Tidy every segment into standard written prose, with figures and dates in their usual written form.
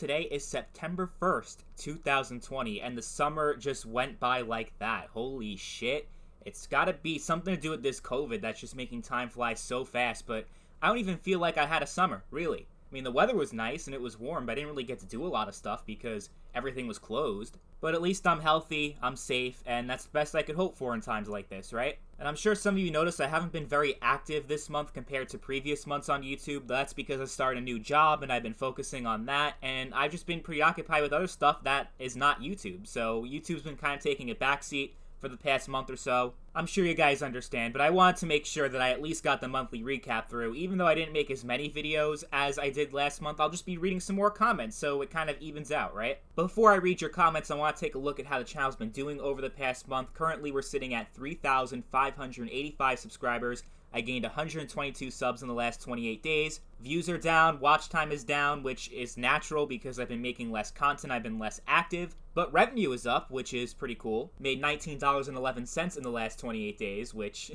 today is September 1st, 2020, and the summer just went by like that. Holy shit. It's gotta be something to do with this COVID that's just making time fly so fast, but I don't even feel like I had a summer, really. I mean, the weather was nice and it was warm, but I didn't really get to do a lot of stuff because everything was closed. But at least I'm healthy, I'm safe, and that's the best I could hope for in times like this, right? And I'm sure some of you noticed I haven't been very active this month compared to previous months on YouTube. That's because I started a new job and I've been focusing on that, and I've just been preoccupied with other stuff that is not YouTube. So YouTube's been kind of taking a backseat for the past month or so. I'm sure you guys understand, but I wanted to make sure that I at least got the monthly recap through. Even though I didn't make as many videos as I did last month, I'll just be reading some more comments, so it kind of evens out, right? Before I read your comments, I want to take a look at how the channel's been doing over the past month. Currently, we're sitting at 3,585 subscribers. I gained 122 subs in the last 28 days. Views are down, watch time is down, which is natural because I've been making less content, I've been less active. But revenue is up, which is pretty cool. Made $19.11 in the last 28 days, which,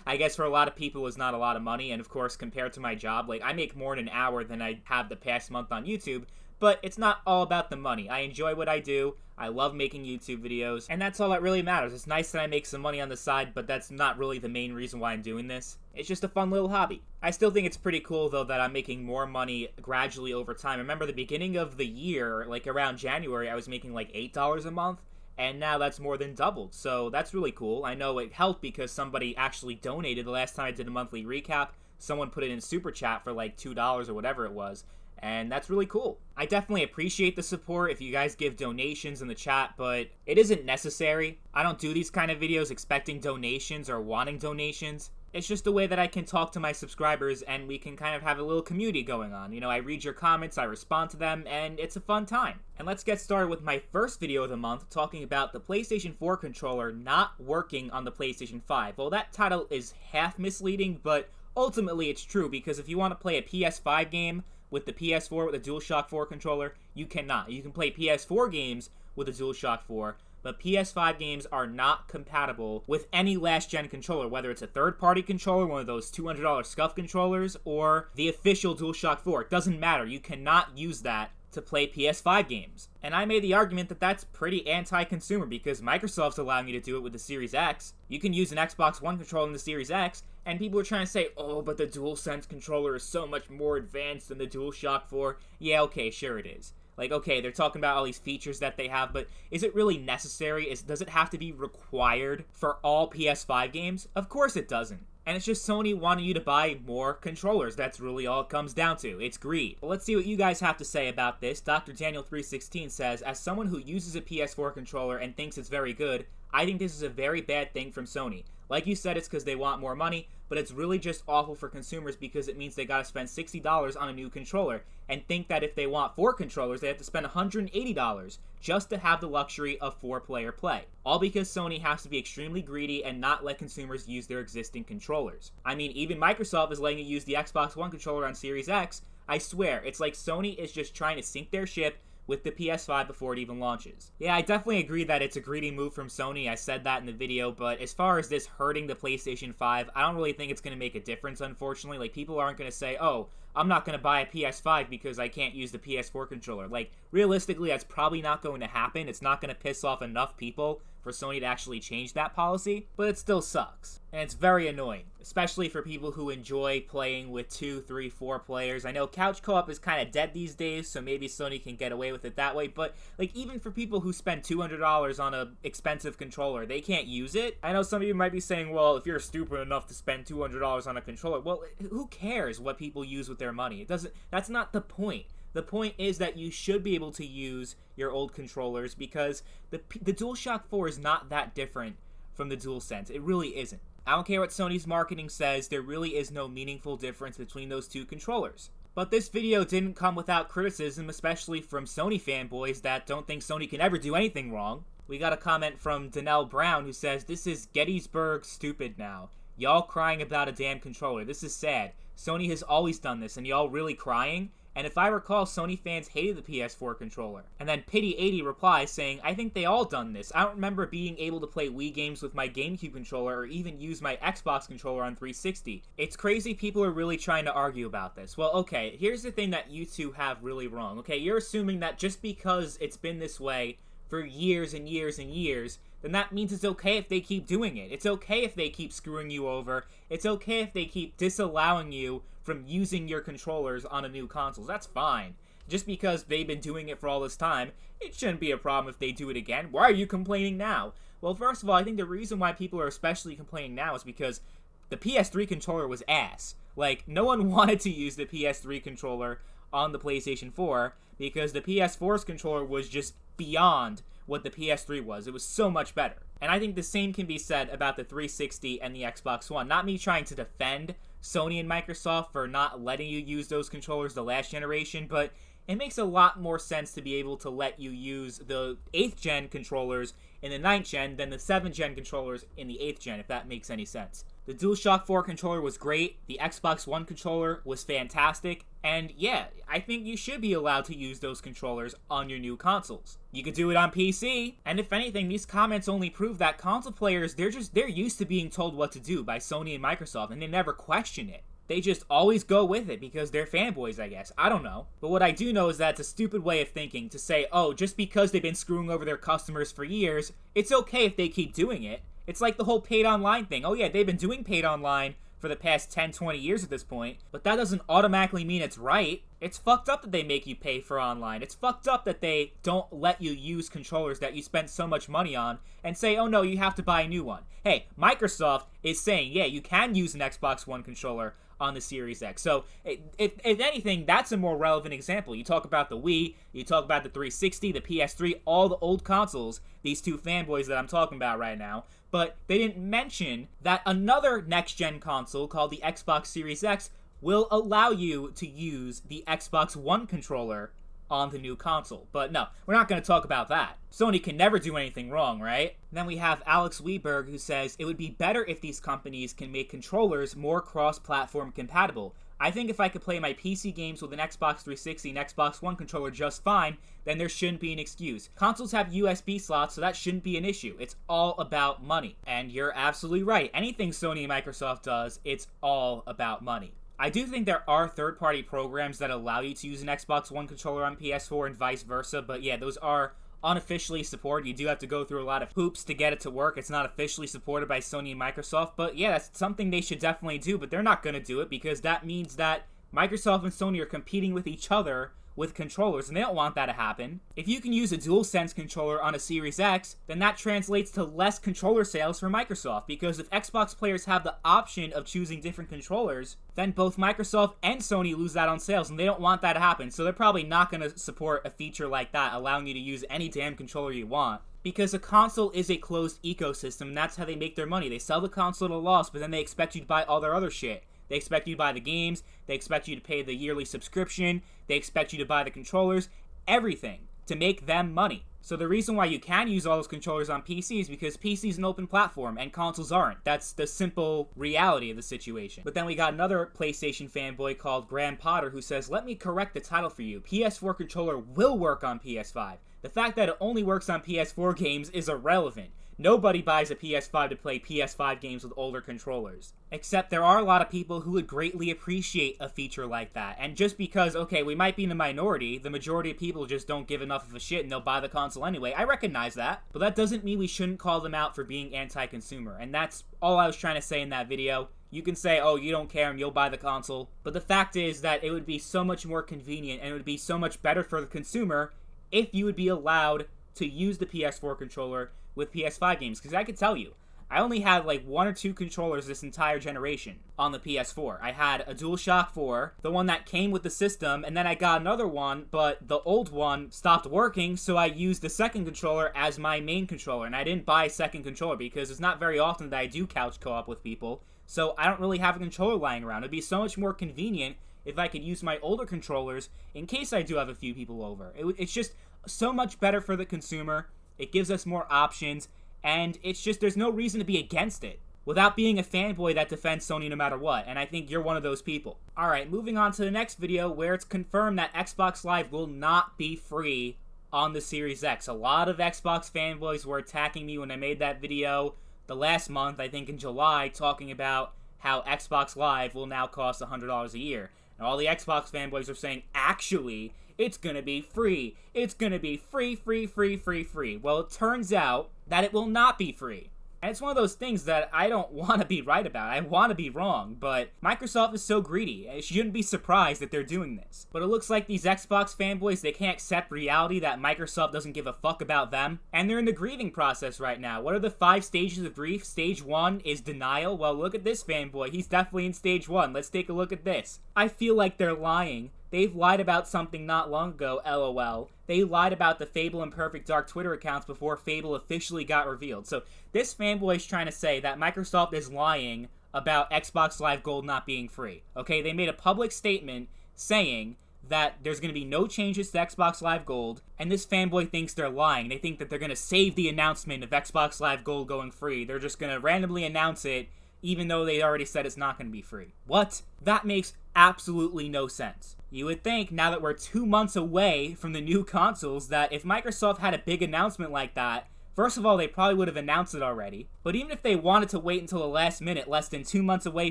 I guess for a lot of people is not a lot of money. And of course, compared to my job, I make more in an hour than I have the past month on YouTube. But it's not all about the money. I enjoy what I do. I love making YouTube videos, and that's all that really matters. It's nice that I make some money on the side, but that's not really the main reason why I'm doing this. It's just a fun little hobby. I still think it's pretty cool, though, that I'm making more money gradually over time. I remember the beginning of the year, around January, I was making $8 a month, and now that's more than doubled, so that's really cool. I know it helped because somebody actually donated. The last time I did a monthly recap, someone put it in Super Chat for $2 or whatever it was. And that's really cool. I definitely appreciate the support if you guys give donations in the chat, but it isn't necessary. I don't do these kind of videos expecting donations or wanting donations. It's just a way that I can talk to my subscribers and we can kind of have a little community going on. I read your comments, I respond to them, and it's a fun time. And let's get started with my first video of the month, talking about the PlayStation 4 controller not working on the PlayStation 5. Well, that title is half misleading, but ultimately it's true, because if you want to play a PS5 game with the PS4 with the DualShock 4 controller, you cannot. You can play PS4 games with the DualShock 4, but PS5 games are not compatible with any last-gen controller, whether it's a third-party controller, one of those $200 scuff controllers, or the official DualShock 4. It doesn't matter. You cannot use that to play PS5 games. And I made the argument that that's pretty anti-consumer because Microsoft's allowing you to do it with the Series X. You can use an Xbox One controller in the Series X, and people are trying to say, oh, but the DualSense controller is so much more advanced than the DualShock 4. Yeah, okay, sure it is. Okay, they're talking about all these features that they have, but is it really necessary? Does it have to be required for all PS5 games? Of course it doesn't. And it's just Sony wanting you to buy more controllers. That's really all it comes down to. It's greed. But let's see what you guys have to say about this. Dr. Daniel316 says, as someone who uses a PS4 controller and thinks it's very good, I think this is a very bad thing from Sony. Like you said, it's because they want more money, but it's really just awful for consumers because it means they gotta spend $60 on a new controller, and think that if they want 4 controllers, they have to spend $180 just to have the luxury of 4-player play. All because Sony has to be extremely greedy and not let consumers use their existing controllers. I mean, even Microsoft is letting you use the Xbox One controller on Series X. I swear, it's like Sony is just trying to sink their ship with the PS5 before it even launches. Yeah, I definitely agree that it's a greedy move from Sony. I said that in the video, but as far as this hurting the PlayStation 5, I don't really think it's going to make a difference, unfortunately. People aren't going to say, oh, I'm not going to buy a PS5 because I can't use the PS4 controller. Realistically, that's probably not going to happen. It's not going to piss off enough people for Sony to actually change that policy, but it still sucks. And it's very annoying, especially for people who enjoy playing with 2, 3, 4 players. I know couch co-op is kind of dead these days, so maybe Sony can get away with it that way, but even for people who spend $200 on an expensive controller, they can't use it. I know some of you might be saying, well, if you're stupid enough to spend $200 on a controller, well, who cares what people use with their money? That's not the point. The point is that you should be able to use your old controllers because the DualShock 4 is not that different from the DualSense. It really isn't. I don't care what Sony's marketing says, there really is no meaningful difference between those two controllers. But this video didn't come without criticism, especially from Sony fanboys that don't think Sony can ever do anything wrong. We got a comment from Danelle Brown who says, this is Gettysburg stupid now. Y'all crying about a damn controller. This is sad. Sony has always done this, and y'all really crying? And if I recall, Sony fans hated the PS4 controller. And then Pity80 replies saying, I think they all done this. I don't remember being able to play Wii games with my GameCube controller or even use my Xbox controller on 360. It's crazy people are really trying to argue about this. Well, okay, here's the thing that you two have really wrong. Okay, you're assuming that just because it's been this way for years and years and years, then that means it's okay if they keep doing it. It's okay if they keep screwing you over. It's okay if they keep disallowing you from using your controllers on a new console. That's fine. Just because they've been doing it for all this time, it shouldn't be a problem if they do it again. Why are you complaining now? Well, first of all, I think the reason why people are especially complaining now is because the PS3 controller was ass. Like, no one wanted to use the PS3 controller on the PlayStation 4 because the PS4's controller was just beyond what the PS3 was. It was so much better. And I think the same can be said about the 360 and the Xbox One. Not me trying to defend Sony and Microsoft for not letting you use those controllers the last generation, but it makes a lot more sense to be able to let you use the 8th gen controllers in the 9th gen than the 7th gen controllers in the 8th gen, if that makes any sense. The DualShock 4 controller was great, the Xbox One controller was fantastic, and yeah, I think you should be allowed to use those controllers on your new consoles. You could do it on PC, and if anything, these comments only prove that console players, they're used to being told what to do by Sony and Microsoft, and they never question it. They just always go with it because they're fanboys, I guess. I don't know. But what I do know is that it's a stupid way of thinking to say, oh, just because they've been screwing over their customers for years, it's okay if they keep doing it. It's like the whole paid online thing. Oh yeah, they've been doing paid online for the past 10, 20 years at this point, but that doesn't automatically mean it's right. It's fucked up that they make you pay for online. It's fucked up that they don't let you use controllers that you spent so much money on and say, oh no, you have to buy a new one. Hey, Microsoft is saying, yeah, you can use an Xbox One controller on the Series X. So, if anything, that's a more relevant example. You talk about the Wii, you talk about the 360, the PS3, all the old consoles, these two fanboys that I'm talking about right now, but they didn't mention that another next-gen console called the Xbox Series X will allow you to use the Xbox One controller on the new console. But no, we're not going to talk about that. Sony can never do anything wrong, right? Then we have Alex Weberg, who says, it would be better if these companies can make controllers more cross-platform compatible. I think if I could play my PC games with an Xbox 360 and Xbox One controller just fine, then there shouldn't be an excuse. Consoles have USB slots, so that shouldn't be an issue. It's all about money. And you're absolutely right. Anything Sony and Microsoft does, it's all about money. I do think there are third-party programs that allow you to use an Xbox One controller on PS4 and vice versa, but yeah, those are unofficially supported. You do have to go through a lot of hoops to get it to work. It's not officially supported by Sony and Microsoft, but yeah, that's something they should definitely do, but they're not going to do it because that means that Microsoft and Sony are competing with each other with controllers, and they don't want that to happen. If you can use a DualSense controller on a Series X, then that translates to less controller sales for Microsoft, because if Xbox players have the option of choosing different controllers, then both Microsoft and Sony lose out on sales, and they don't want that to happen, so they're probably not going to support a feature like that, allowing you to use any damn controller you want. Because a console is a closed ecosystem, and that's how they make their money. They sell the console at a loss, but then they expect you to buy all their other shit. They expect you to buy the games, they expect you to pay the yearly subscription, they expect you to buy the controllers, everything, to make them money. So the reason why you can use all those controllers on PC is because PC is an open platform and consoles aren't. That's the simple reality of the situation. But then we got another PlayStation fanboy called Graham Potter who says, let me correct the title for you. PS4 controller will work on PS5. The fact that it only works on PS4 games is irrelevant. Nobody buys a PS5 to play PS5 games with older controllers. Except there are a lot of people who would greatly appreciate a feature like that. And just because, okay, we might be in the minority, the majority of people just don't give enough of a shit and they'll buy the console anyway. I recognize that. But that doesn't mean we shouldn't call them out for being anti-consumer. And that's all I was trying to say in that video. You can say, oh, you don't care and you'll buy the console. But the fact is that it would be so much more convenient and it would be so much better for the consumer if you would be allowed to use the PS4 controller with PS5 games, because I could tell you, I only had like 1 or 2 controllers this entire generation on the PS4. I had a DualShock 4, the one that came with the system, and then I got another one, but the old one stopped working, so I used the second controller as my main controller, and I didn't buy a second controller because it's not very often that I do couch co-op with people, so I don't really have a controller lying around. It'd be so much more convenient if I could use my older controllers in case I do have a few people over. It's just so much better for the consumer. It gives us more options, and it's just, there's no reason to be against it. without being a fanboy that defends Sony no matter what, and I think you're one of those people. Alright, moving on to the next video where it's confirmed that Xbox Live will not be free on the Series X. A lot of Xbox fanboys were attacking me when I made that video the last month, I think in July, talking about how Xbox Live will now cost $100 a year. And all the Xbox fanboys are saying, actually, it's gonna be free. It's gonna be free. Well, it turns out that it will not be free. And it's one of those things that I don't want to be right about. I want to be wrong, but Microsoft is so greedy. I shouldn't be surprised that they're doing this. But it looks like these Xbox fanboys, they can't accept reality that Microsoft doesn't give a fuck about them. And they're in the grieving process right now. What are the 5 stages of grief? Stage 1 is denial. Well, look at this fanboy. He's definitely in stage 1. Let's take a look at this. I feel like they're lying. They've lied about something not long ago, LOL. They lied about the Fable and Perfect Dark Twitter accounts before Fable officially got revealed. So this fanboy is trying to say that Microsoft is lying about Xbox Live Gold not being free. Okay, they made a public statement saying that there's going to be no changes to Xbox Live Gold, and this fanboy thinks they're lying. They think that they're going to save the announcement of Xbox Live Gold going free. They're just going to randomly announce it, even though they already said it's not going to be free. What? That makes absolutely no sense. You would think, now that we're 2 months away from the new consoles, that if Microsoft had a big announcement like that, first of all, they probably would have announced it already. But even if they wanted to wait until the last minute, less than 2 months away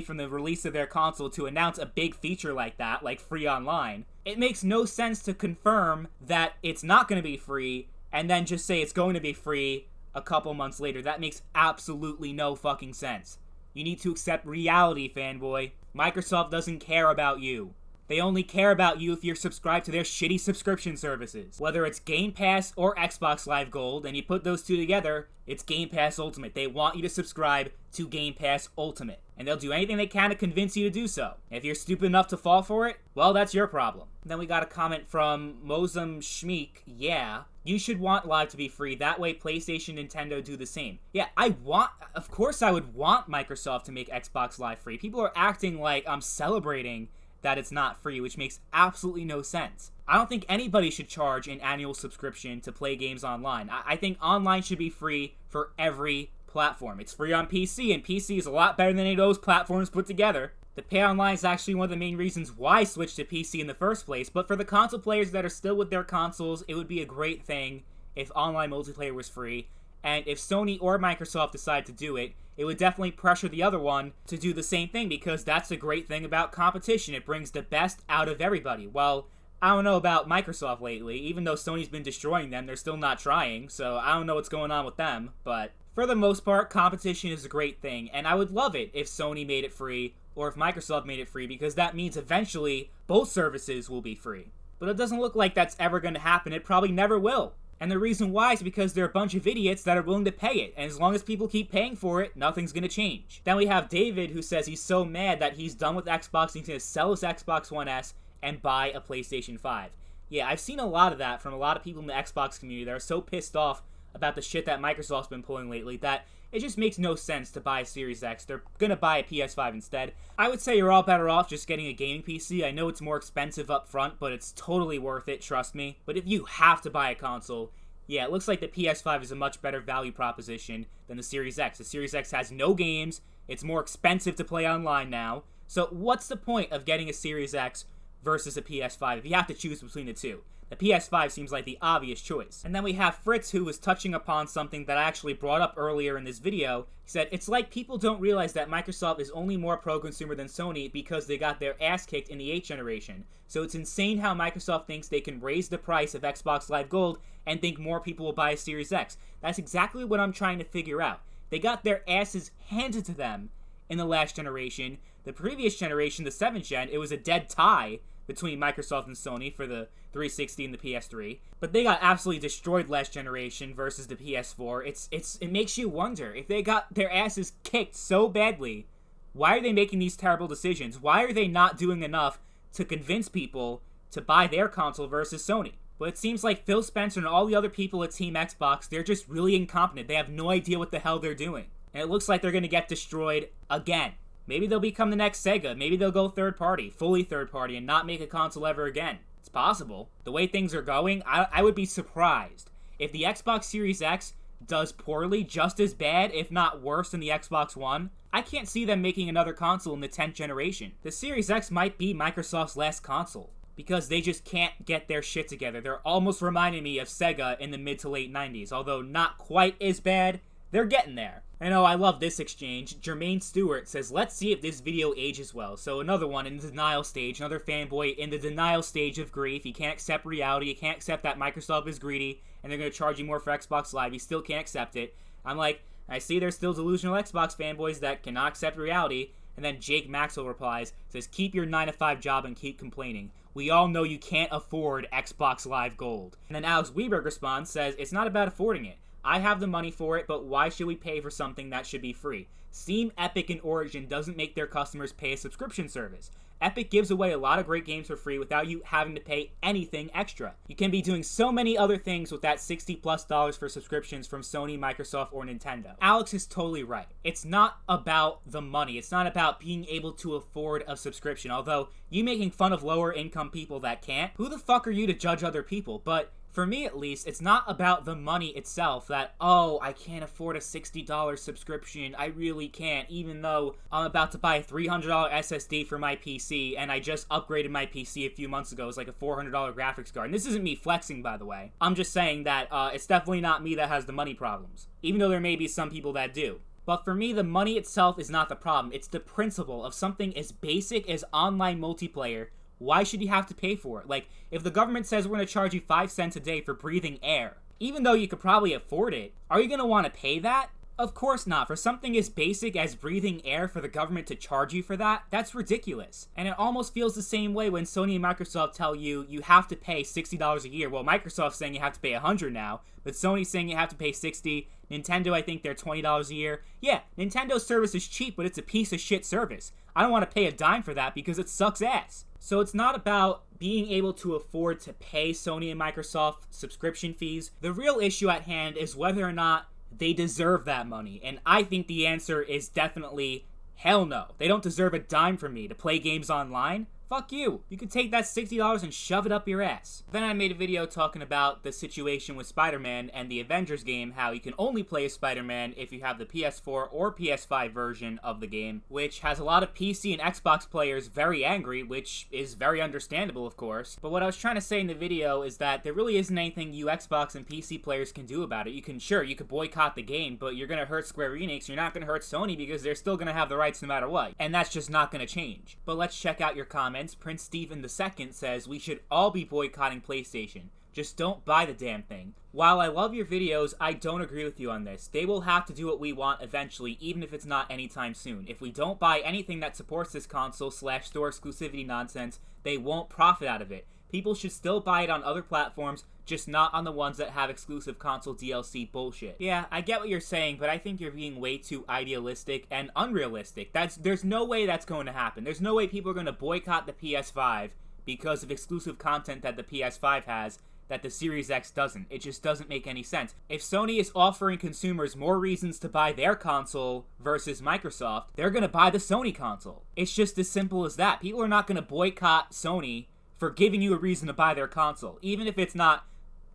from the release of their console to announce a big feature like that, like free online, it makes no sense to confirm that it's not going to be free, and then just say it's going to be free a couple months later. That makes absolutely no fucking sense. You need to accept reality, fanboy. Microsoft doesn't care about you. They only care about you if you're subscribed to their shitty subscription services. Whether it's Game Pass or Xbox Live Gold, and you put those two together, it's Game Pass Ultimate. They want you to subscribe to Game Pass Ultimate. And they'll do anything they can to convince you to do so. If you're stupid enough to fall for it, well, that's your problem. Then we got a comment from Mozum Schmeek. Yeah, you should want Live to be free. That way PlayStation and Nintendo do the same. Yeah, of course I would want Microsoft to make Xbox Live free. People are acting like I'm celebrating that it's not free, which makes absolutely no sense. I don't think anybody should charge an annual subscription to play games online. I think online should be free for every platform. It's free on PC, and PC is a lot better than any of those platforms put together. The pay online is actually one of the main reasons why I switched to PC in the first place, but for the console players that are still with their consoles, it would be a great thing if online multiplayer was free. And if Sony or Microsoft decide to do it, it would definitely pressure the other one to do the same thing, because that's the great thing about competition. It brings the best out of everybody. Well, I don't know about Microsoft lately. Even though Sony's been destroying them, they're still not trying, so I don't know what's going on with them. But for the most part, competition is a great thing, and I would love it if Sony made it free, or if Microsoft made it free, because that means eventually both services will be free. But it doesn't look like that's ever going to happen. It probably never will. And the reason why is because they're a bunch of idiots that are willing to pay it. And as long as people keep paying for it, nothing's going to change. Then we have David, who says he's so mad that he's done with Xbox. He's going to sell his Xbox One S and buy a PlayStation 5. Yeah, I've seen a lot of that from a lot of people in the Xbox community that are so pissed off about the shit that Microsoft's been pulling lately that it just makes no sense to buy a Series X. They're going to buy a PS5 instead. I would say you're all better off just getting a gaming PC. I know it's more expensive up front, but it's totally worth it, trust me. But if you have to buy a console, yeah, it looks like the PS5 is a much better value proposition than the Series X. The Series X has no games. It's more expensive to play online now. So what's the point of getting a Series X versus a PS5 if you have to choose between the two? The PS5 seems like the obvious choice. And then we have Fritz, who was touching upon something that I actually brought up earlier in this video. He said, it's like people don't realize that Microsoft is only more pro-consumer than Sony because they got their ass kicked in the 8th generation. So it's insane how Microsoft thinks they can raise the price of Xbox Live Gold and think more people will buy a Series X. That's exactly what I'm trying to figure out. They got their asses handed to them in the last generation. The previous generation, the 7th gen, it was a dead tie between Microsoft and Sony for the 360 and the PS3. But they got absolutely destroyed last generation versus the PS4. It makes you wonder, if they got their asses kicked so badly, why are they making these terrible decisions? Why are they not doing enough to convince people to buy their console versus Sony? But it seems like Phil Spencer and all the other people at Team Xbox, they're just really incompetent. They have no idea what the hell they're doing. And it looks like they're going to get destroyed again. Maybe they'll become the next Sega. Maybe they'll go third party, fully third party, and not make a console ever again. It's possible. The way things are going, I would be surprised if the Xbox Series X does poorly, just as bad, if not worse, than the Xbox One. I can't see them making another console in the 10th generation. The Series X might be Microsoft's last console, because they just can't get their shit together. They're almost reminding me of Sega in the mid to late 90s, although not quite as bad. They're getting there. I know, I love this exchange. Jermaine Stewart says, let's see if this video ages well. So another one in the denial stage, another fanboy in the denial stage of grief. He can't accept reality, he can't accept that Microsoft is greedy, and they're going to charge you more for Xbox Live. He still can't accept it. I'm like, I see there's still delusional Xbox fanboys that cannot accept reality. And then Jake Maxwell replies, says, keep your 9-to-5 job and keep complaining. We all know you can't afford Xbox Live Gold. And then Alex Weberg responds, says, it's not about affording it. I have the money for it, but why should we pay for something that should be free? Steam, Epic, and Origin doesn't make their customers pay a subscription service. Epic gives away a lot of great games for free without you having to pay anything extra. You can be doing so many other things with that $60+ for subscriptions from Sony, Microsoft, or Nintendo. Alex is totally right. It's not about the money. It's not about being able to afford a subscription. Although, you making fun of lower income people that can't, who the fuck are you to judge other people? But for me, at least, it's not about the money itself that, oh, I can't afford a $60 subscription. I really can't, even though I'm about to buy a $300 SSD for my PC, and I just upgraded my PC a few months ago. It's like a $400 graphics card. And this isn't me flexing, by the way. I'm just saying that it's definitely not me that has the money problems, even though there may be some people that do. But for me, the money itself is not the problem. It's the principle of something as basic as online multiplayer. Why should you have to pay for it? Like, if the government says we're going to charge you 5 cents a day for breathing air, even though you could probably afford it, are you going to want to pay that? Of course not. For something as basic as breathing air for the government to charge you for that, that's ridiculous. And it almost feels the same way when Sony and Microsoft tell you you have to pay $60 a year. Well, Microsoft's saying you have to pay $100 now, but Sony's saying you have to pay $60. Nintendo, I think they're $20 a year. Yeah, Nintendo's service is cheap, but it's a piece of shit service. I don't want to pay a dime for that because it sucks ass. So it's not about being able to afford to pay Sony and Microsoft subscription fees. The real issue at hand is whether or not they deserve that money. And I think the answer is definitely hell no. They don't deserve a dime from me to play games online. Fuck you. You could take that $60 and shove it up your ass. Then I made a video talking about the situation with Spider-Man and the Avengers game, how you can only play as Spider-Man if you have the PS4 or PS5 version of the game, which has a lot of PC and Xbox players very angry, which is very understandable, of course. But what I was trying to say in the video is that there really isn't anything you Xbox and PC players can do about it. You can boycott the game, but you're gonna hurt Square Enix, you're not gonna hurt Sony because they're still gonna have the rights no matter what. And that's just not gonna change. But let's check out your comments. Prince Stephen II says, we should all be boycotting PlayStation. Just don't buy the damn thing. While I love your videos, I don't agree with you on this. They will have to do what we want eventually, even if it's not anytime soon. If we don't buy anything that supports this console/store exclusivity nonsense, they won't profit out of it. People should still buy it on other platforms, just not on the ones that have exclusive console DLC bullshit. Yeah, I get what you're saying, but I think you're being way too idealistic and unrealistic. There's no way that's going to happen. There's no way people are going to boycott the PS5 because of exclusive content that the PS5 has that the Series X doesn't. It just doesn't make any sense. If Sony is offering consumers more reasons to buy their console versus Microsoft, they're going to buy the Sony console. It's just as simple as that. People are not going to boycott Sony for giving you a reason to buy their console. Even if it's not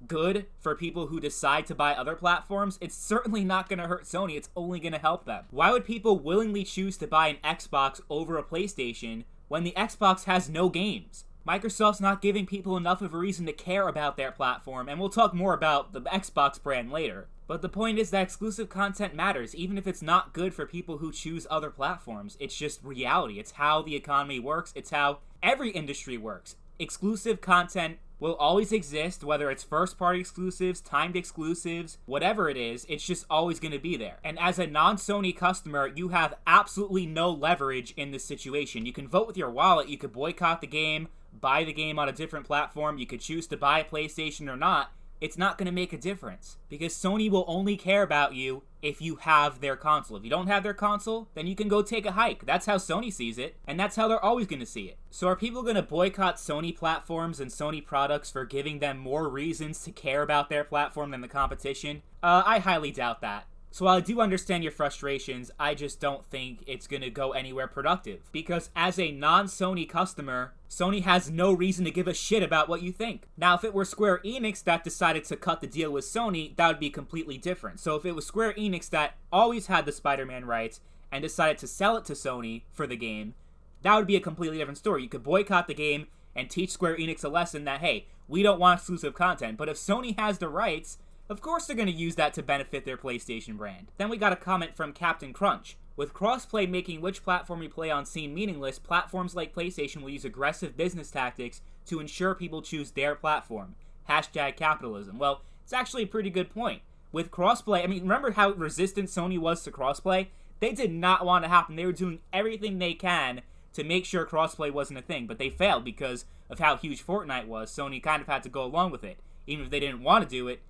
good for people who decide to buy other platforms, it's certainly not going to hurt Sony. It's only going to help them. Why would people willingly choose to buy an Xbox over a PlayStation when the Xbox has no games? Microsoft's not giving people enough of a reason to care about their platform, and we'll talk more about the Xbox brand later. But the point is that exclusive content matters, even if it's not good for people who choose other platforms. It's just reality. It's how the economy works. It's how every industry works. Exclusive content will always exist, whether it's first-party exclusives, timed exclusives, whatever it is, it's just always going to be there. And as a non-Sony customer, you have absolutely no leverage in this situation. You can vote with your wallet, you could boycott the game, buy the game on a different platform, you could choose to buy a PlayStation or not. It's not going to make a difference, because Sony will only care about you if you have their console. If you don't have their console, then you can go take a hike. That's how Sony sees it, and that's how they're always going to see it. So are people going to boycott Sony platforms and Sony products for giving them more reasons to care about their platform than the competition? I highly doubt that. So while I do understand your frustrations, I just don't think it's going to go anywhere productive. Because as a non-Sony customer, Sony has no reason to give a shit about what you think. Now, if it were Square Enix that decided to cut the deal with Sony, that would be completely different. So if it was Square Enix that always had the Spider-Man rights, and decided to sell it to Sony for the game, that would be a completely different story. You could boycott the game and teach Square Enix a lesson that, hey, we don't want exclusive content. But if Sony has the rights, of course they're going to use that to benefit their PlayStation brand. Then we got a comment from Captain Crunch. With crossplay making which platform you play on seem meaningless, platforms like PlayStation will use aggressive business tactics to ensure people choose their platform. Hashtag capitalism. Well, it's actually a pretty good point. With crossplay, I mean, remember how resistant Sony was to crossplay? They did not want to happen. They were doing everything they can to make sure crossplay wasn't a thing, but they failed because of how huge Fortnite was. Sony kind of had to go along with it. Even if they didn't want to do it,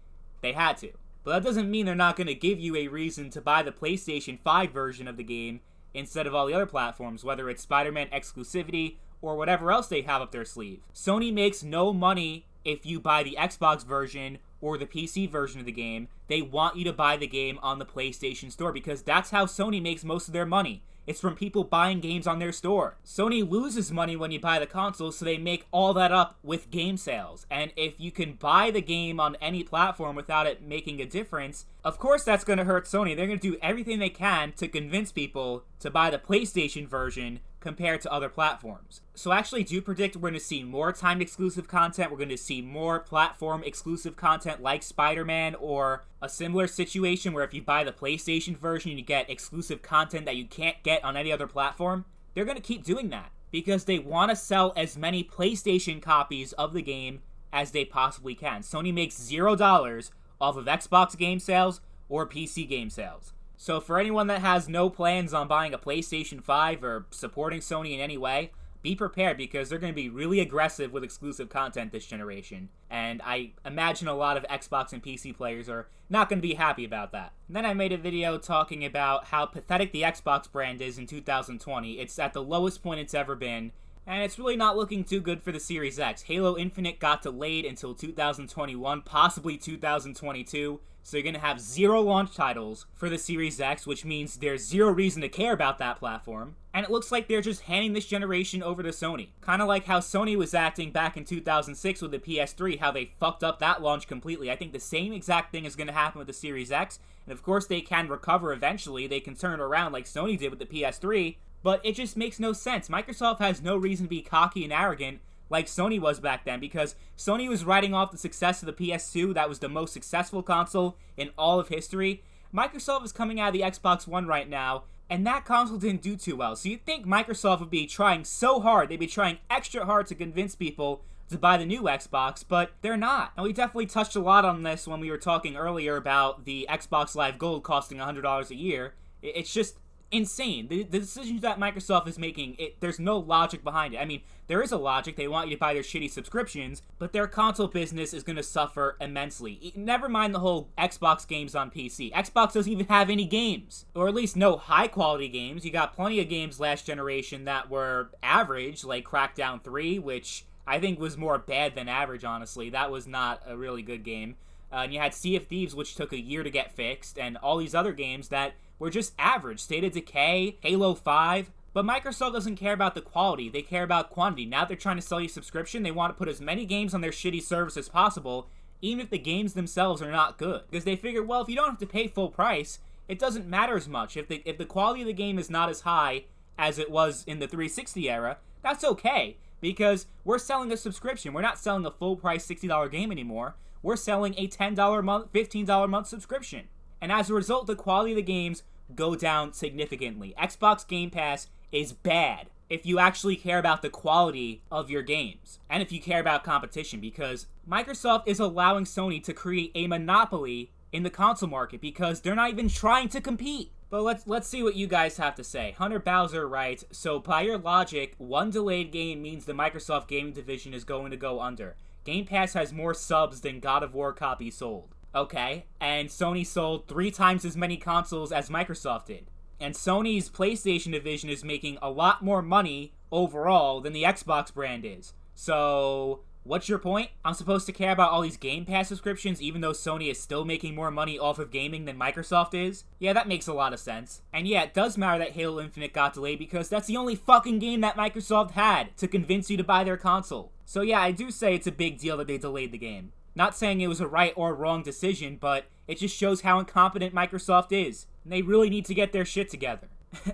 they had to. But that doesn't mean they're not going to give you a reason to buy the PlayStation 5 version of the game instead of all the other platforms, whether it's Spider-Man exclusivity or whatever else they have up their sleeve. Sony makes no money if you buy the Xbox version or the PC version of the game. They want you to buy the game on the PlayStation Store because that's how Sony makes most of their money. It's from people buying games on their store. Sony loses money when you buy the console, so they make all that up with game sales. And if you can buy the game on any platform without it making a difference, of course that's going to hurt Sony. They're going to do everything they can to convince people to buy the PlayStation version compared to other platforms. So I actually do predict we're going to see more timed exclusive content. We're going to see more platform exclusive content like Spider-Man, or a similar situation where if you buy the PlayStation version, you get exclusive content that you can't get on any other platform. They're going to keep doing that because they want to sell as many PlayStation copies of the game as they possibly can. Sony makes $0 off of Xbox game sales or PC game sales. So for anyone that has no plans on buying a PlayStation 5 or supporting Sony in any way, be prepared because they're going to be really aggressive with exclusive content this generation. And I imagine a lot of Xbox and PC players are not going to be happy about that. And then I made a video talking about how pathetic the Xbox brand is in 2020. It's at the lowest point it's ever been, and it's really not looking too good for the Series X. Halo Infinite got delayed until 2021, possibly 2022. So you're going to have 0 launch titles for the Series X, which means there's 0 reason to care about that platform. And it looks like they're just handing this generation over to Sony. Kind of like how Sony was acting back in 2006 with the PS3, how they fucked up that launch completely. I think the same exact thing is going to happen with the Series X. And of course they can recover eventually. They can turn it around like Sony did with the PS3. But it just makes no sense. Microsoft has no reason to be cocky and arrogant like Sony was back then, because Sony was riding off the success of the PS2. That was the most successful console in all of history. Microsoft is coming out of the Xbox One right now, and that console didn't do too well. So you'd think Microsoft would be trying so hard, they'd be trying extra hard to convince people to buy the new Xbox, but they're not. And we definitely touched a lot on this when we were talking earlier about the Xbox Live Gold costing $100 a year. It's just insane. The decisions that Microsoft is making, there's no logic behind it. I mean, there is a logic. They want you to buy their shitty subscriptions, but their console business is going to suffer immensely. Never mind the whole Xbox games on PC. Xbox doesn't even have any games, or at least no high-quality games. You got plenty of games last generation that were average, like Crackdown 3, which I think was more bad than average, honestly. That was not a really good game. And you had Sea of Thieves, which took a year to get fixed, and all these other games that were just average. State of Decay, Halo 5. But Microsoft doesn't care about the quality, they care about quantity. Now they're trying to sell you a subscription, they want to put as many games on their shitty service as possible, even if the games themselves are not good. Because they figure, well, if you don't have to pay full price, it doesn't matter as much. If the quality of the game is not as high as it was in the 360 era, that's okay. Because we're selling a subscription. We're not selling a full price $60 game anymore. We're selling a $10 a month, $15 a month subscription. And as a result, the quality of the games go down significantly. Xbox Game Pass is bad if you actually care about the quality of your games and if you care about competition, because Microsoft is allowing Sony to create a monopoly in the console market because they're not even trying to compete. But let's see what you guys have to say. Hunter Bowser writes, so by your logic, one delayed game means the Microsoft gaming division is going to go under. Game Pass has more subs than God of War copies sold. Okay, and Sony sold 3 times as many consoles as Microsoft did. And Sony's PlayStation division is making a lot more money overall than the Xbox brand is. So, what's your point? I'm supposed to care about all these Game Pass subscriptions even though Sony is still making more money off of gaming than Microsoft is? Yeah, that makes a lot of sense. And yeah, it does matter that Halo Infinite got delayed because that's the only fucking game that Microsoft had to convince you to buy their console. So yeah, I do say it's a big deal that they delayed the game. Not saying it was a right or wrong decision, but it just shows how incompetent Microsoft is. And they really need to get their shit together.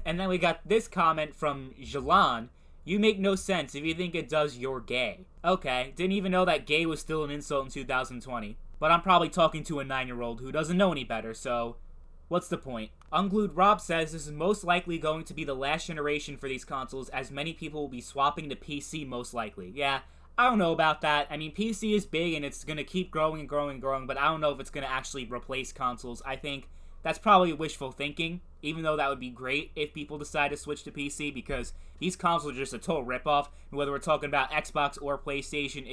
And then we got this comment from Jalan. You make no sense if you think it does, you're gay. Okay, didn't even know that gay was still an insult in 2020. But I'm probably talking to a 9-year-old who doesn't know any better, so what's the point? Unglued Rob says this is most likely going to be the last generation for these consoles, as many people will be swapping to PC most likely. Yeah, I don't know about that. I mean, PC is big and it's going to keep growing and growing and growing, but I don't know if it's going to actually replace consoles. I think that's probably wishful thinking, even though that would be great if people decide to switch to PC, because these consoles are just a total ripoff. Whether we're talking about Xbox or PlayStation,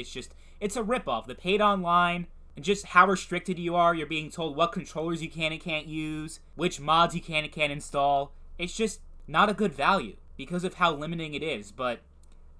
it's a ripoff. The paid online, and just how restricted you are. You're being told what controllers you can and can't use, which mods you can and can't install. It's just not a good value because of how limiting it is, but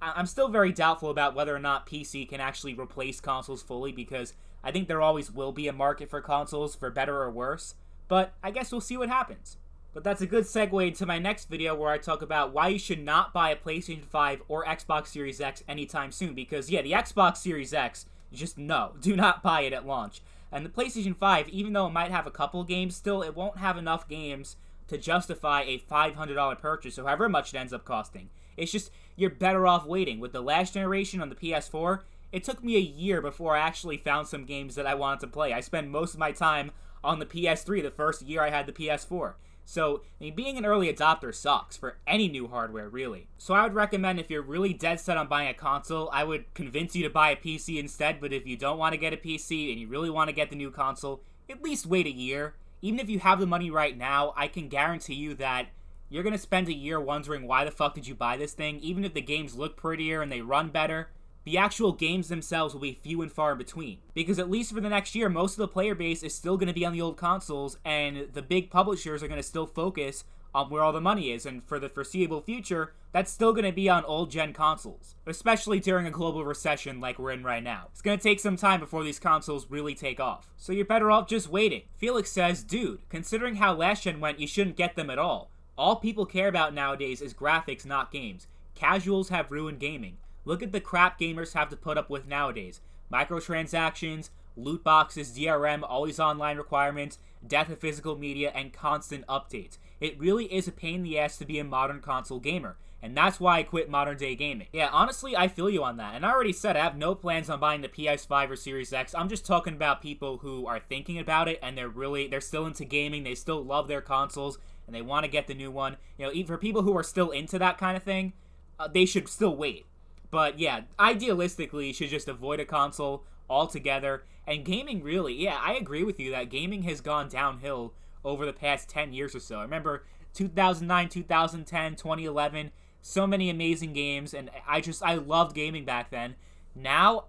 I'm still very doubtful about whether or not PC can actually replace consoles fully, because I think there always will be a market for consoles, for better or worse, but I guess we'll see what happens. But that's a good segue into my next video, where I talk about why you should not buy a PlayStation 5 or Xbox Series X anytime soon, because yeah, the Xbox Series X, just no, do not buy it at launch. And the PlayStation 5, even though it might have a couple games, still it won't have enough games to justify a $500 purchase, or however much it ends up costing. It's just, you're better off waiting. With the last generation on the PS4, it took me a year before I actually found some games that I wanted to play. I spent most of my time on the PS3 the first year I had the PS4. So, I mean, being an early adopter sucks for any new hardware, really. So I would recommend, if you're really dead set on buying a console, I would convince you to buy a PC instead, but if you don't want to get a PC and you really want to get the new console, at least wait a year. Even if you have the money right now, I can guarantee you that you're going to spend a year wondering why the fuck did you buy this thing. Even if the games look prettier and they run better, the actual games themselves will be few and far in between. Because at least for the next year, most of the player base is still going to be on the old consoles, and the big publishers are going to still focus on where all the money is, and for the foreseeable future, that's still going to be on old-gen consoles. Especially during a global recession like we're in right now. It's going to take some time before these consoles really take off. So you're better off just waiting. Felix says, dude, considering how last gen went, you shouldn't get them at all. All people care about nowadays is graphics, not games. Casuals have ruined gaming. Look at the crap gamers have to put up with nowadays. Microtransactions, loot boxes, DRM, always online requirements, death of physical media, and constant updates. It really is a pain in the ass to be a modern console gamer, and that's why I quit modern day gaming. Yeah, honestly, I feel you on that, and I already said I have no plans on buying the PS5 or Series X. I'm just talking about people who are thinking about it, and they're still into gaming, they still love their consoles, and they want to get the new one. You know, even for people who are still into that kind of thing, they should still wait. But yeah, idealistically, you should just avoid a console altogether. And gaming really, yeah, I agree with you that gaming has gone downhill over the past 10 years or so. I remember 2009, 2010, 2011, so many amazing games, and I loved gaming back then. Now,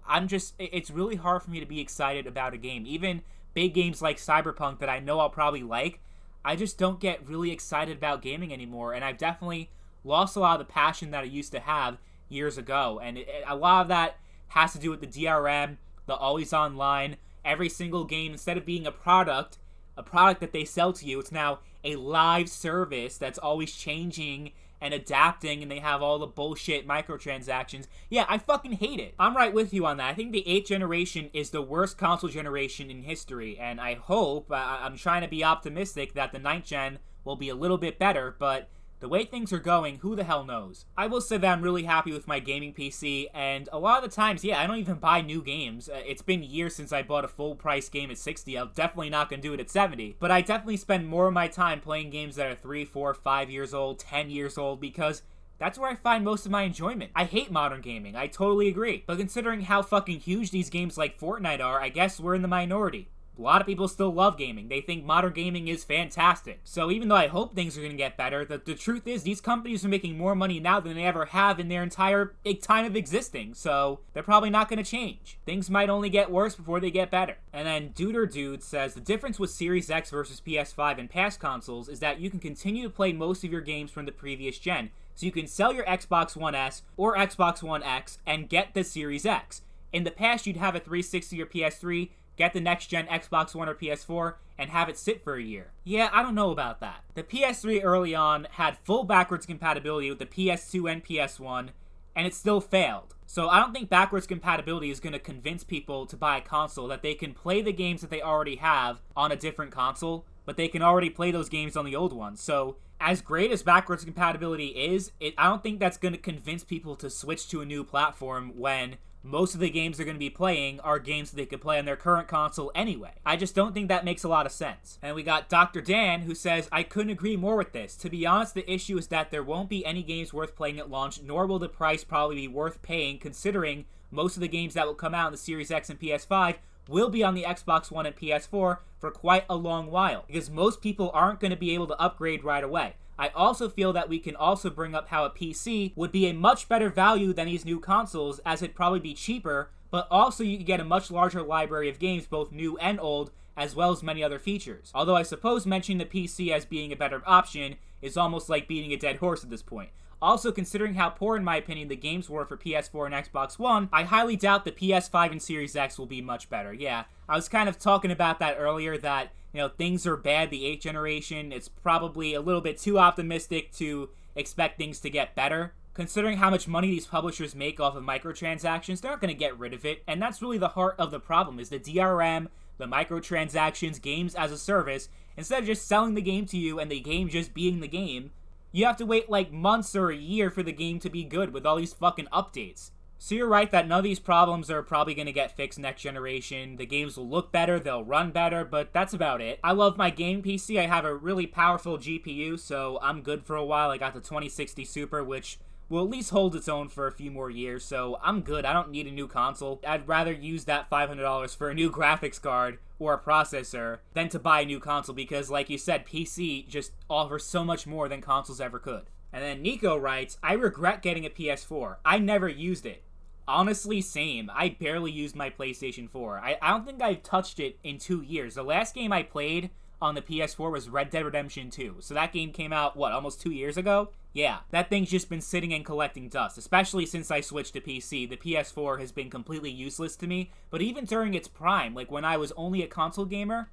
it's really hard for me to be excited about a game. Even big games like Cyberpunk that I know I'll probably like, I just don't get really excited about gaming anymore, and I've definitely lost a lot of the passion that I used to have years ago, and a lot of that has to do with the DRM, the always online. Every single game, instead of being a product that they sell to you, it's now a live service that's always changing and adapting, and they have all the bullshit microtransactions. Yeah, I fucking hate it. I'm right with you on that. I think the 8th generation is the worst console generation in history, and I hope, I'm trying to be optimistic that the 9th gen will be a little bit better, but the way things are going, who the hell knows? I will say that I'm really happy with my gaming PC, and a lot of the times, yeah, I don't even buy new games. It's been years since I bought a full-price game at $60. I'm definitely not going to do it at $70. But I definitely spend more of my time playing games that are 3, 4, 5 years old, 10 years old, because that's where I find most of my enjoyment. I hate modern gaming, I totally agree. But considering how fucking huge these games like Fortnite are, I guess we're in the minority. A lot of people still love gaming. They think modern gaming is fantastic. So even though I hope things are going to get better, the truth is these companies are making more money now than they ever have in their entire time of existing. So they're probably not going to change. Things might only get worse before they get better. And then Duder Dude says, the difference with Series X versus PS5 and past consoles is that you can continue to play most of your games from the previous gen. So you can sell your Xbox One S or Xbox One X and get the Series X. In the past, you'd have a 360 or PS3, get the next-gen Xbox One or PS4, and have it sit for a year. Yeah, I don't know about that. The PS3 early on had full backwards compatibility with the PS2 and PS1, and it still failed. So I don't think backwards compatibility is going to convince people to buy a console that they can play the games that they already have on a different console but they can already play those games on the old ones. So as great as backwards compatibility is, I don't think that's going to convince people to switch to a new platform when most of the games they're going to be playing are games that they could play on their current console anyway. I just don't think that makes a lot of sense. And we got Dr. Dan, who says, I couldn't agree more with this. To be honest, the issue is that there won't be any games worth playing at launch, nor will the price probably be worth paying, considering most of the games that will come out in the Series X and PS5 will be on the Xbox One and PS4 for quite a long while, because most people aren't going to be able to upgrade right away. I also feel that we can also bring up how a PC would be a much better value than these new consoles, as it'd probably be cheaper, but also you could get a much larger library of games, both new and old, as well as many other features. Although I suppose mentioning the PC as being a better option is almost like beating a dead horse at this point. Also, considering how poor, in my opinion, the games were for PS4 and Xbox One, I highly doubt the PS5 and Series X will be much better. Yeah, I was kind of talking about that earlier, that, you know, things are bad the 8th generation. It's probably a little bit too optimistic to expect things to get better. Considering how much money these publishers make off of microtransactions, they're not going to get rid of it, and that's really the heart of the problem, is the DRM, the microtransactions, games as a service. Instead of just selling the game to you and the game just being the game, you have to wait like months or a year for the game to be good with all these fucking updates. So you're right that none of these problems are probably going to get fixed next generation. The games will look better, they'll run better, but that's about it. I love my game PC. I have a really powerful GPU, so I'm good for a while. I got the 2060 Super, which will at least hold its own for a few more years, so I'm good. I don't need a new console. I'd rather use that $500 for a new graphics card or a processor than to buy a new console, because like you said, PC just offers so much more than consoles ever could. And then Nico writes, I regret getting a PS4. I never used it. Honestly, same. I barely used my PlayStation 4. I don't think I've touched it in 2 years. The last game I played on the PS4 was Red Dead Redemption 2. So that game came out, almost 2 years ago? Yeah, that thing's just been sitting and collecting dust, especially since I switched to PC. The PS4 has been completely useless to me, but even during its prime, like when I was only a console gamer,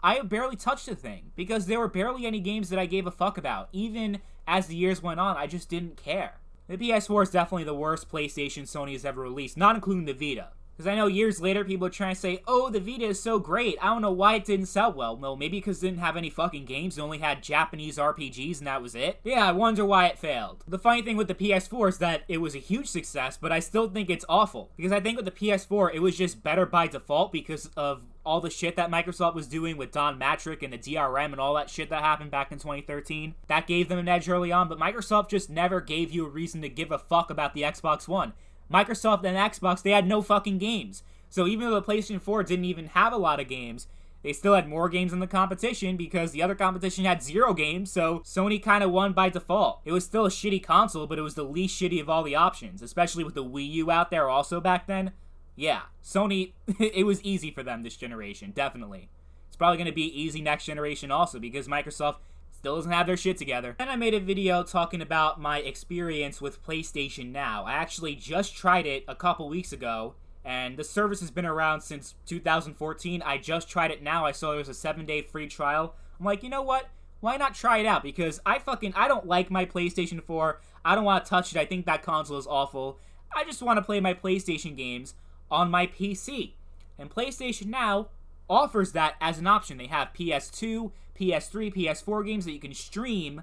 I barely touched the thing, because there were barely any games that I gave a fuck about. Even as the years went on, I just didn't care. The PS4 is definitely the worst PlayStation Sony has ever released, not including the Vita. Because I know years later people are trying to say, oh, the Vita is so great, I don't know why it didn't sell well. Well, maybe because it didn't have any fucking games, it only had Japanese RPGs and that was it. Yeah, I wonder why it failed. The funny thing with the PS4 is that it was a huge success, but I still think it's awful. Because I think with the PS4, it was just better by default because of all the shit that Microsoft was doing with Don Matrick and the DRM and all that shit that happened back in 2013. That gave them an edge early on, but Microsoft just never gave you a reason to give a fuck about the Xbox One. Microsoft and Xbox, they had no fucking games. So even though the PlayStation 4 didn't even have a lot of games, they still had more games than the competition because the other competition had 0 games, so Sony kind of won by default. It was still a shitty console, but it was the least shitty of all the options, especially with the Wii U out there also back then. Yeah, Sony, it was easy for them this generation, definitely. It's probably going to be easy next generation also because Microsoft still doesn't have their shit together. Then I made a video talking about my experience with PlayStation Now. I actually just tried it a couple weeks ago, and the service has been around since 2014. I just tried it now. I saw there was a 7-day free trial. I'm like, you know what? Why not try it out? Because I don't like my PlayStation 4. I don't want to touch it. I think that console is awful. I just want to play my PlayStation games on my PC. And PlayStation Now offers that as an option. They have PS2, PS3, PS4 games that you can stream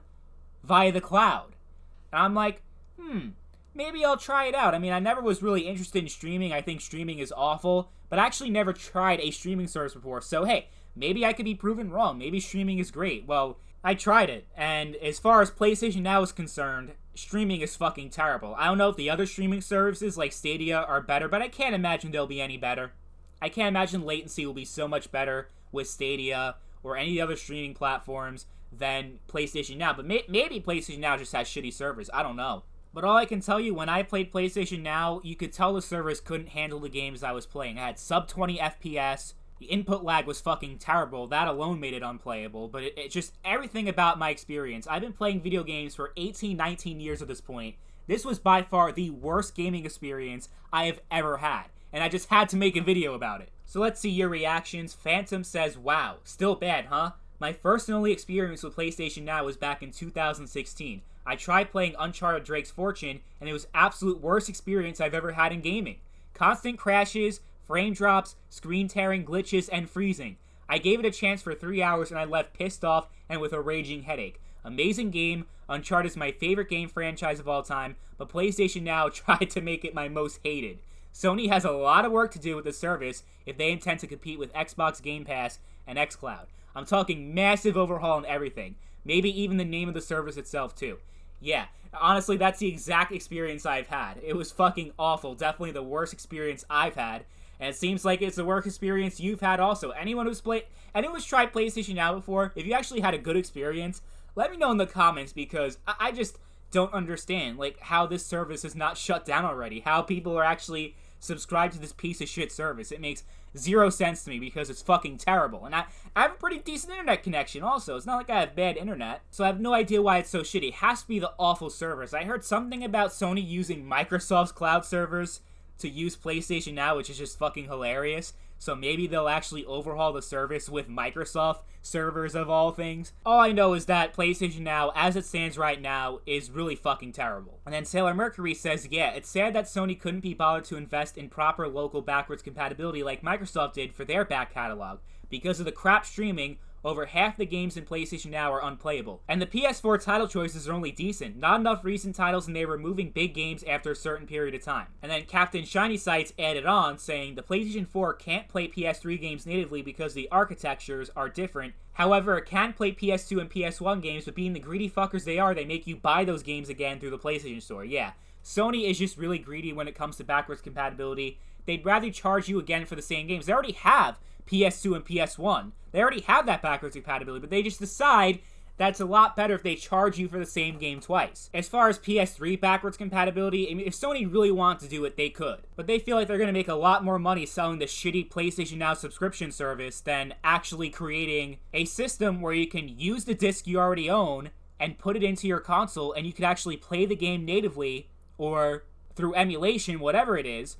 via the cloud. And I'm like, maybe I'll try it out. I mean, I never was really interested in streaming. I think streaming is awful, but I actually never tried a streaming service before. So hey, maybe I could be proven wrong. Maybe streaming is great. Well, I tried it, and as far as PlayStation Now is concerned, streaming is fucking terrible. I don't know if the other streaming services like Stadia are better, but I can't imagine they'll be any better. I can't imagine latency will be so much better with Stadia or any other streaming platforms than PlayStation Now. But maybe PlayStation Now just has shitty servers. I don't know. But all I can tell you, when I played PlayStation Now, you could tell the servers couldn't handle the games I was playing. I had sub 20 FPS. The input lag was fucking terrible. That alone made it unplayable. But it just, everything about my experience. I've been playing video games for 18, 19 years at this point. This was by far the worst gaming experience I have ever had. And I just had to make a video about it. So let's see your reactions. Phantom says, wow, still bad, huh? My first and only experience with PlayStation Now was back in 2016. I tried playing Uncharted Drake's Fortune, and it was absolute worst experience I've ever had in gaming. Constant crashes, frame drops, screen tearing, glitches, and freezing. I gave it a chance for 3 hours and I left pissed off and with a raging headache. Amazing game. Uncharted is my favorite game franchise of all time, but PlayStation Now tried to make it my most hated. Sony has a lot of work to do with the service if they intend to compete with Xbox Game Pass and xCloud. I'm talking massive overhaul and everything. Maybe even the name of the service itself too. Yeah, honestly, that's the exact experience I've had. It was fucking awful. Definitely the worst experience I've had. And it seems like it's the worst experience you've had also. Anyone who's tried PlayStation Now before, if you actually had a good experience, let me know in the comments, because I just don't understand, like, how this service is not shut down already. How people are actually subscribed to this piece of shit service. It makes zero sense to me because it's fucking terrible. And I have a pretty decent internet connection also. It's not like I have bad internet. So I have no idea why it's so shitty. It has to be the awful service. I heard something about Sony using Microsoft's cloud servers to use PlayStation Now, which is just fucking hilarious. So maybe they'll actually overhaul the service with Microsoft servers of all things. All I know is that PlayStation Now, as it stands right now, is really fucking terrible. And then Sailor Mercury says, yeah, it's sad that Sony couldn't be bothered to invest in proper local backwards compatibility like Microsoft did for their back catalog. Because of the crap streaming, over half the games in PlayStation Now are unplayable. And the PS4 title choices are only decent. Not enough recent titles, and they're removing big games after a certain period of time. And then Captain Shiny Sights added on, saying, the PlayStation 4 can't play PS3 games natively because the architectures are different. However, it can play PS2 and PS1 games, but being the greedy fuckers they are, they make you buy those games again through the PlayStation Store. Yeah, Sony is just really greedy when it comes to backwards compatibility. They'd rather charge you again for the same games. They already have PS2 and PS1. They already have that backwards compatibility, but they just decide that's a lot better if they charge you for the same game twice. As far as PS3 backwards compatibility, I mean, if Sony really wanted to do it, they could. But they feel like they're going to make a lot more money selling the shitty PlayStation Now subscription service than actually creating a system where you can use the disc you already own and put it into your console, and you can actually play the game natively or through emulation, whatever it is.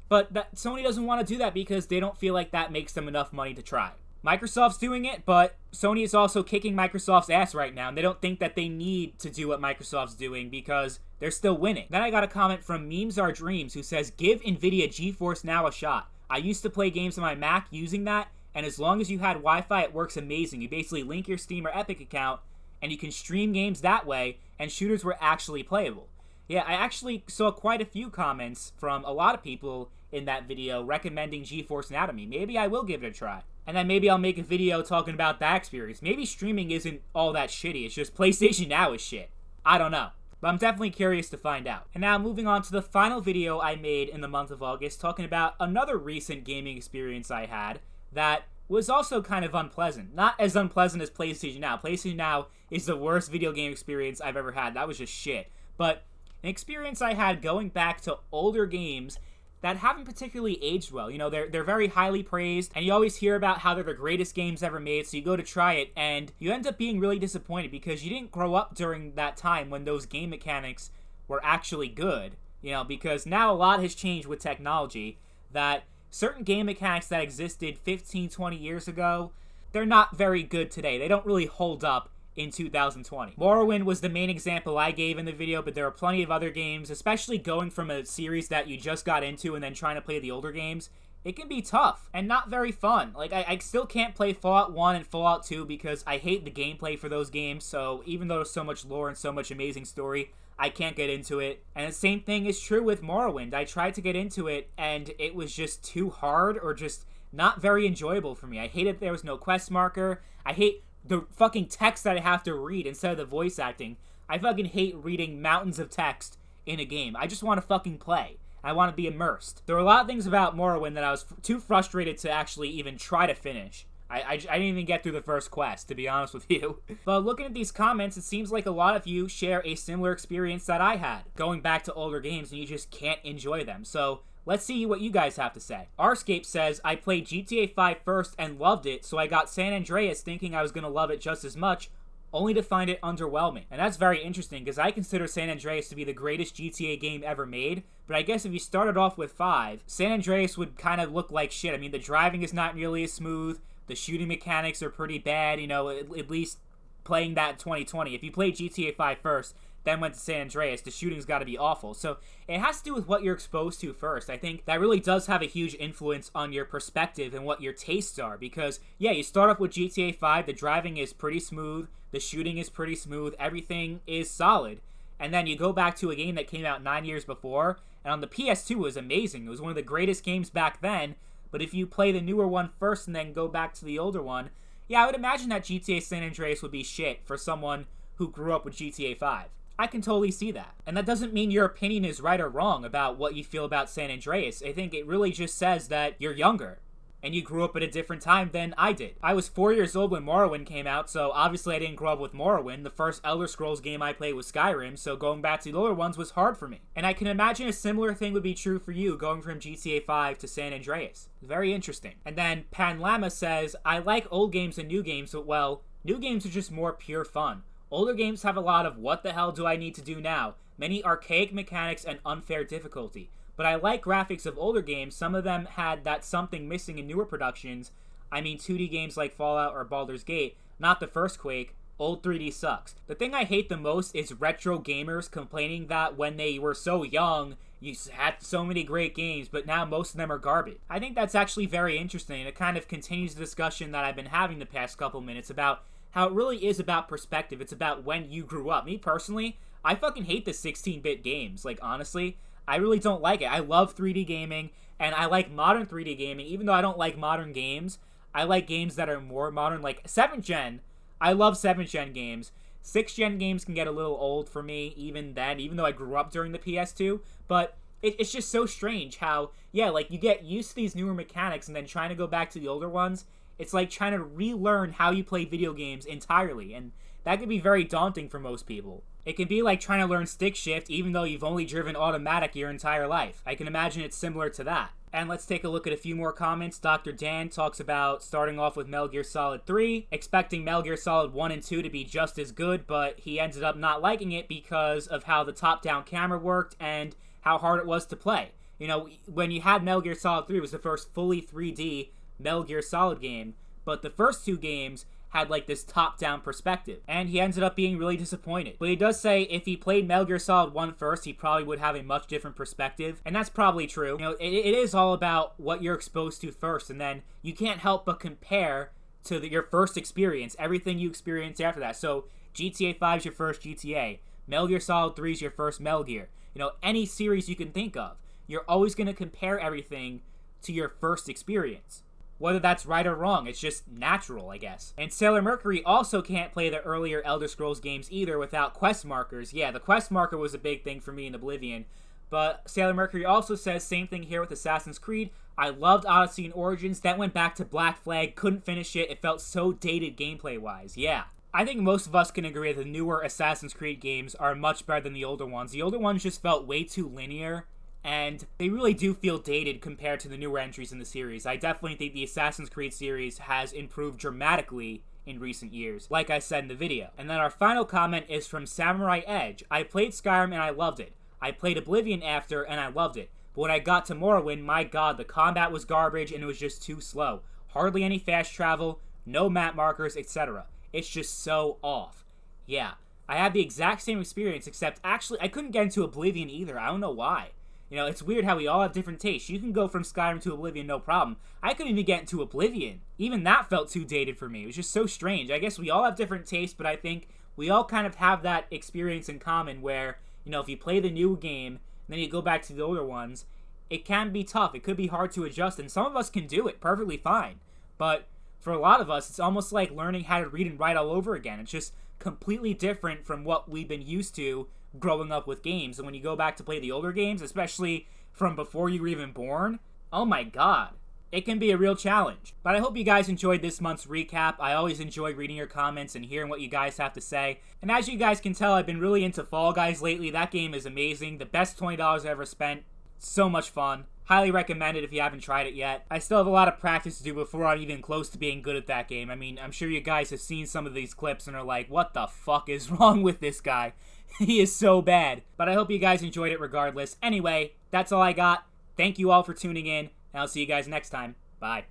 But Sony doesn't want to do that because they don't feel like that makes them enough money to try. Microsoft's doing it, but Sony is also kicking Microsoft's ass right now, and they don't think that they need to do what Microsoft's doing because they're still winning. Then I got a comment from Memes Are Dreams who says, give NVIDIA GeForce Now a shot. I used to play games on my Mac using that, and as long as you had Wi-Fi, it works amazing. You basically link your Steam or Epic account, and you can stream games that way, and shooters were actually playable. Yeah, I actually saw quite a few comments from a lot of people in that video recommending GeForce Now to me. Maybe I will give it a try. And then maybe I'll make a video talking about that experience. Maybe streaming isn't all that shitty. It's just PlayStation Now is shit. I don't know. But I'm definitely curious to find out. And now moving on to the final video I made in the month of August, talking about another recent gaming experience I had that was also kind of unpleasant. Not as unpleasant as PlayStation Now. PlayStation Now is the worst video game experience I've ever had. That was just shit. But an experience I had going back to older games that haven't particularly aged well. You know, they're very highly praised, and you always hear about how they're the greatest games ever made, so you go to try it, and you end up being really disappointed because you didn't grow up during that time when those game mechanics were actually good. You know, because now a lot has changed with technology, that certain game mechanics that existed 15, 20 years ago, they're not very good today. They don't really hold up in 2020. Morrowind was the main example I gave in the video, but there are plenty of other games, especially going from a series that you just got into and then trying to play the older games. It can be tough and not very fun. Like, I still can't play Fallout 1 and Fallout 2 because I hate the gameplay for those games, so even though there's so much lore and so much amazing story, I can't get into it. And the same thing is true with Morrowind. I tried to get into it, and it was just too hard or just not very enjoyable for me. I hated there was no quest marker. I hate the fucking text that I have to read instead of the voice acting. I fucking hate reading mountains of text in a game. I just want to fucking play. I want to be immersed. There were a lot of things about Morrowind that I was too frustrated to actually even try to finish. I didn't even get through the first quest, to be honest with you. But looking at these comments, it seems like a lot of you share a similar experience that I had, going back to older games and you just can't enjoy them. So let's see what you guys have to say. Arscape says, I played GTA 5 first and loved it, so I got San Andreas thinking I was going to love it just as much, only to find it underwhelming. And that's very interesting, because I consider San Andreas to be the greatest GTA game ever made, but I guess if you started off with 5, San Andreas would kind of look like shit. I mean, the driving is not nearly as smooth, the shooting mechanics are pretty bad, you know, at least playing that in 2020. If you played GTA 5 first, then went to San Andreas, the shooting's got to be awful. So it has to do with what you're exposed to first. I think that really does have a huge influence on your perspective and what your tastes are. Because, yeah, you start off with GTA 5, the driving is pretty smooth, the shooting is pretty smooth, everything is solid. And then you go back to a game that came out 9 years before, and on the PS2 it was amazing. It was one of the greatest games back then. But if you play the newer one first and then go back to the older one, yeah, I would imagine that GTA San Andreas would be shit for someone who grew up with GTA 5. I can totally see that. And that doesn't mean your opinion is right or wrong about what you feel about San Andreas. I think it really just says that you're younger and you grew up at a different time than I did. I was 4 years old when Morrowind came out, so obviously I didn't grow up with Morrowind. The first Elder Scrolls game I played was Skyrim, so going back to the older ones was hard for me. And I can imagine a similar thing would be true for you going from GTA 5 to San Andreas. Very interesting. And then Pan Lama says, I like old games and new games, but well, new games are just more pure fun. Older games have a lot of what the hell do I need to do now, many archaic mechanics and unfair difficulty. But I like graphics of older games. Some of them had that something missing in newer productions. I mean 2D games like Fallout or Baldur's Gate, not the first Quake. Old 3D sucks. The thing I hate the most is retro gamers complaining that when they were so young, you had so many great games, but now most of them are garbage. I think that's actually very interesting, and it kind of continues the discussion that I've been having the past couple minutes about how it really is about perspective. It's about when you grew up. Me personally, I fucking hate the 16-bit games. Like, honestly, I really don't like it. I love 3D gaming, and I like modern 3D gaming. Even though I don't like modern games, I like games that are more modern, like 7th Gen. I love 7th Gen games. 6th Gen games can get a little old for me even then, even though I grew up during the PS2. But it's just so strange how, yeah, like you get used to these newer mechanics and then trying to go back to the older ones, it's like trying to relearn how you play video games entirely, and that can be very daunting for most people. It can be like trying to learn stick shift even though you've only driven automatic your entire life. I can imagine it's similar to that. And let's take a look at a few more comments. Dr. Dan talks about starting off with Metal Gear Solid 3, expecting Metal Gear Solid 1 and 2 to be just as good, but he ended up not liking it because of how the top-down camera worked and how hard it was to play. You know, when you had Metal Gear Solid 3, it was the first fully 3D Metal Gear Solid game, but the first two games had like this top-down perspective, and he ended up being really disappointed. But he does say if he played Metal Gear Solid 1 first, he probably would have a much different perspective, and that's probably true. You know, it is all about what you're exposed to first, and then you can't help but compare to your first experience, everything you experience after that. So GTA 5 is your first GTA, Metal Gear Solid 3 is your first Metal Gear. You know, any series you can think of, you're always going to compare everything to your first experience. Whether that's right or wrong, it's just natural, I guess. And Sailor Mercury also can't play the earlier Elder Scrolls games either without quest markers. Yeah, the quest marker was a big thing for me in Oblivion. But Sailor Mercury also says, same thing here with Assassin's Creed. I loved Odyssey and Origins. That went back to Black Flag. Couldn't finish it. It felt so dated gameplay-wise. Yeah. I think most of us can agree that the newer Assassin's Creed games are much better than the older ones. The older ones just felt way too linear, and they really do feel dated compared to the newer entries in the series. I definitely think the Assassin's Creed series has improved dramatically in recent years, like I said in the video. And then our final comment is from Samurai Edge. I played Skyrim and I loved it. I played Oblivion after and I loved it. But when I got to Morrowind, my god, the combat was garbage and it was just too slow. Hardly any fast travel, no map markers, etc. It's just so off. Yeah, I had the exact same experience, except actually I couldn't get into Oblivion either. I don't know why. You know, it's weird how we all have different tastes. You can go from Skyrim to Oblivion, no problem. I couldn't even get into Oblivion. Even that felt too dated for me. It was just so strange. I guess we all have different tastes, but I think we all kind of have that experience in common where, you know, if you play the new game, and then you go back to the older ones, it can be tough. It could be hard to adjust, and some of us can do it perfectly fine. But for a lot of us, it's almost like learning how to read and write all over again. It's just completely different from what we've been used to growing up with games. And when you go back to play the older games, especially from before you were even born, oh my god, it can be a real challenge. But I hope you guys enjoyed this month's recap. I always enjoy reading your comments and hearing what you guys have to say. And as you guys can tell, I've been really into Fall Guys lately. That game is amazing. The best $20 I've ever spent. So much fun. Highly recommend it if you haven't tried it yet. I still have a lot of practice to do before I'm even close to being good at that game. I mean, I'm sure you guys have seen some of these clips and are like, what the fuck is wrong with this guy? He is so bad. But I hope you guys enjoyed it regardless. Anyway, that's all I got. Thank you all for tuning in, and I'll see you guys next time. Bye.